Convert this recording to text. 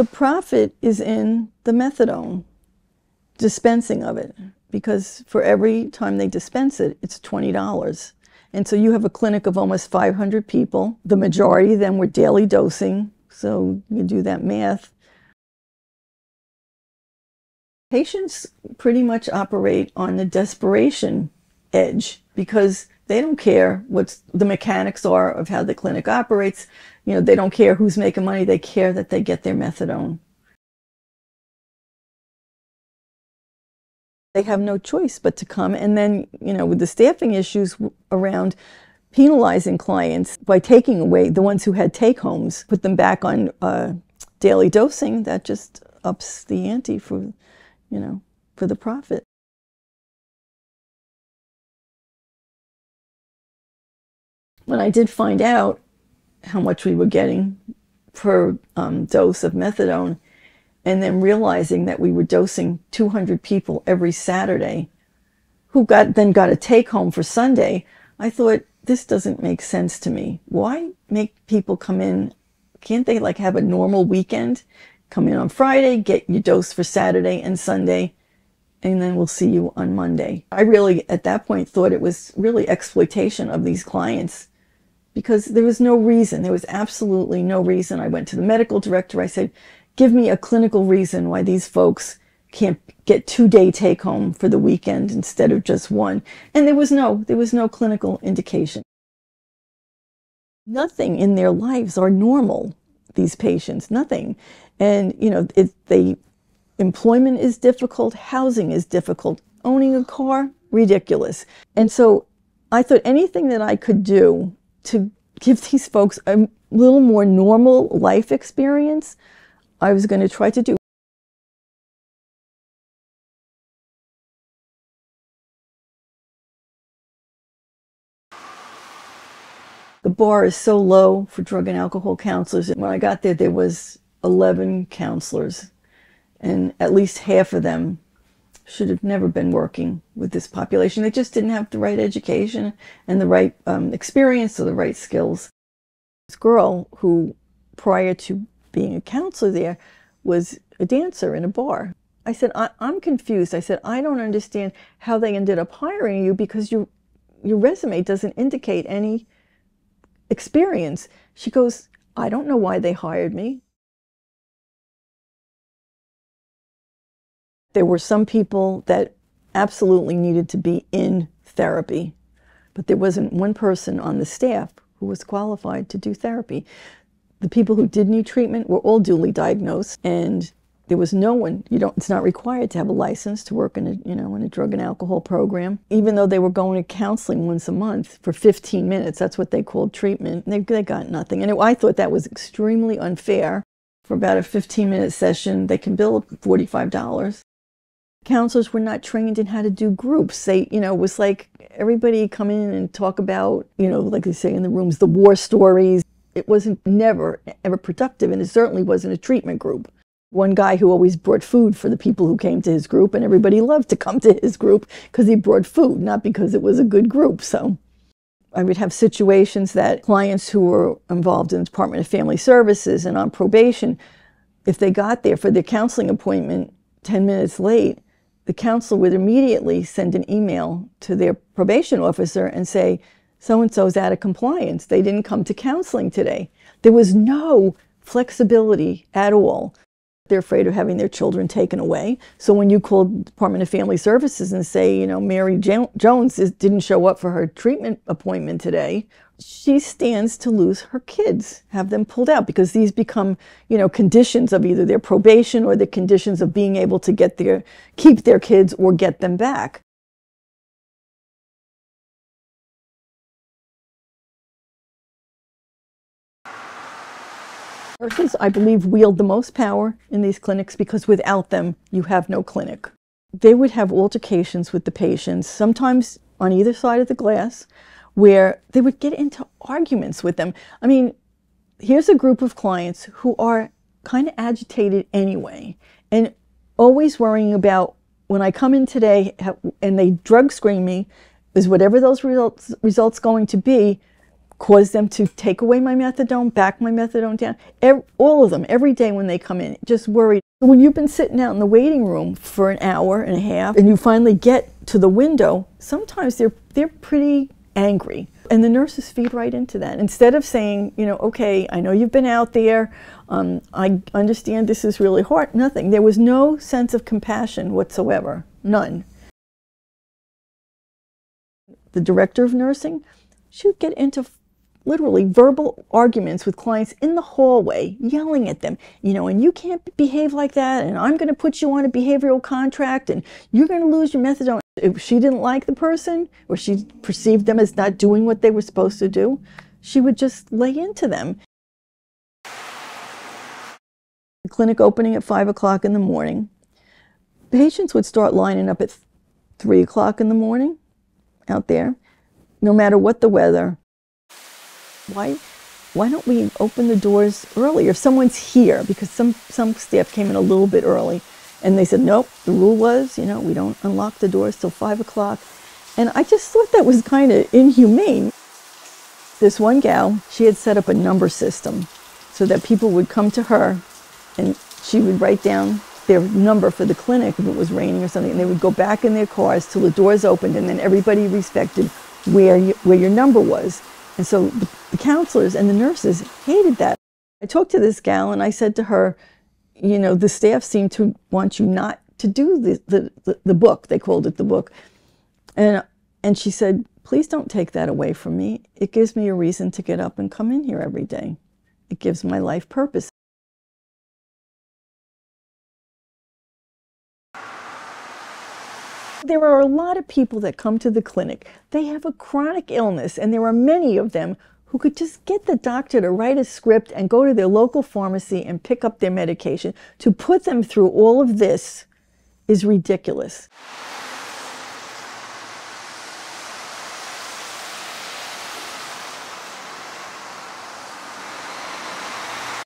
The profit is in the methadone, dispensing of it, because for every time they dispense it, it's $20. And so you have a clinic of almost 500 people. The majority of them were daily dosing, so you do that math. Patients pretty much operate on the desperation edge because they don't care what the mechanics are of how the clinic operates. You know, they don't care who's making money. They care that they get their methadone. They have no choice but to come. And then, you know, with the staffing issues around penalizing clients by taking away the ones who had take-homes, put them back on daily dosing, that just ups the ante for, you know, for the profit. When I did find out how much we were getting per dose of methadone, and then realizing that we were dosing 200 people every Saturday who then got a take-home for Sunday, I thought, this doesn't make sense to me. Why make people come in? Can't they like have a normal weekend? Come in on Friday, get your dose for Saturday and Sunday, and then we'll see you on Monday. I really, at that point, thought it was really exploitation of these clients because there was no reason. There was absolutely no reason. I went to the medical director. I said, give me a clinical reason why these folks can't get 2-day take home for the weekend instead of just one. And there was no clinical indication. Nothing in their lives are normal, these patients, nothing. And, you know, employment is difficult, housing is difficult, owning a car, ridiculous. And so I thought anything that I could do to give these folks a little more normal life experience, I was going to try to do. The bar is so low for drug and alcohol counselors. When I got there, there was 11 counselors, and at least half of them should have never been working with this population. They just didn't have the right education and the right experience or the right skills. This girl who, prior to being a counselor there, was a dancer in a bar. I said, I'm confused. I said, I don't understand how they ended up hiring you because your resume doesn't indicate any experience. She goes, I don't know why they hired me. There were some people that absolutely needed to be in therapy, but there wasn't one person on the staff who was qualified to do therapy. The people who did need treatment were all duly diagnosed, and there was no one. It's not required to have a license to work in a drug and alcohol program. Even though they were going to counseling once a month for 15 minutes, that's what they called treatment. They got nothing, and I thought that was extremely unfair. For about a 15-minute session, they can bill $45. Counselors were not trained in how to do groups. It was like everybody come in and talk about, like they say in the rooms, the war stories. It wasn't never, ever productive, and it certainly wasn't a treatment group. One guy who always brought food for the people who came to his group, and everybody loved to come to his group because he brought food, not because it was a good group. So I would have situations that clients who were involved in the Department of Family Services and on probation, if they got there for their counseling appointment 10 minutes late, the counselor would immediately send an email to their probation officer and say, so-and-so's out of compliance. They didn't come to counseling today. There was no flexibility at all. They're afraid of having their children taken away. So when you call the Department of Family Services and say, Mary Jones didn't show up for her treatment appointment today, she stands to lose her kids, have them pulled out, because these become, conditions of either their probation or the conditions of being able to keep their kids or get them back. Nurses, I believe, wield the most power in these clinics because without them, you have no clinic. They would have altercations with the patients, sometimes on either side of the glass, where they would get into arguments with them. I mean, here's a group of clients who are kind of agitated anyway, and always worrying about, when I come in today and they drug screen me, is whatever those results going to be cause them to take away my methadone, back my methadone down. All of them, every day when they come in, just worried. When you've been sitting out in the waiting room for an hour and a half and you finally get to the window, sometimes they're pretty angry. And the nurses feed right into that. Instead of saying, you know, okay, I know you've been out there, I understand this is really hard, nothing. There was no sense of compassion whatsoever, none. The director of nursing, she would get into literally verbal arguments with clients in the hallway, yelling at them, you know, and you can't behave like that, and I'm going to put you on a behavioral contract, and you're going to lose your methadone. If she didn't like the person, or she perceived them as not doing what they were supposed to do, she would just lay into them. The clinic opening at 5 o'clock in the morning. Patients would start lining up at 3 o'clock in the morning out there, no matter what the weather. Why don't we open the doors early if someone's here? Because some staff came in a little bit early, and they said, nope, the rule was, you know, we don't unlock the doors till 5 o'clock. And I just thought that was kind of inhumane. This one gal, she had set up a number system so that people would come to her and she would write down their number for the clinic if it was raining or something, and they would go back in their cars till the doors opened, and then everybody respected where your number was. And so the counselors and the nurses hated that. I talked to this gal and I said to her, you know, the staff seem to want you not to do the book. They called it the book. And she said, please don't take that away from me. It gives me a reason to get up and come in here every day. It gives my life purpose. There are a lot of people that come to the clinic. They have a chronic illness, and there are many of them who could just get the doctor to write a script and go to their local pharmacy and pick up their medication. To put them through all of this is ridiculous.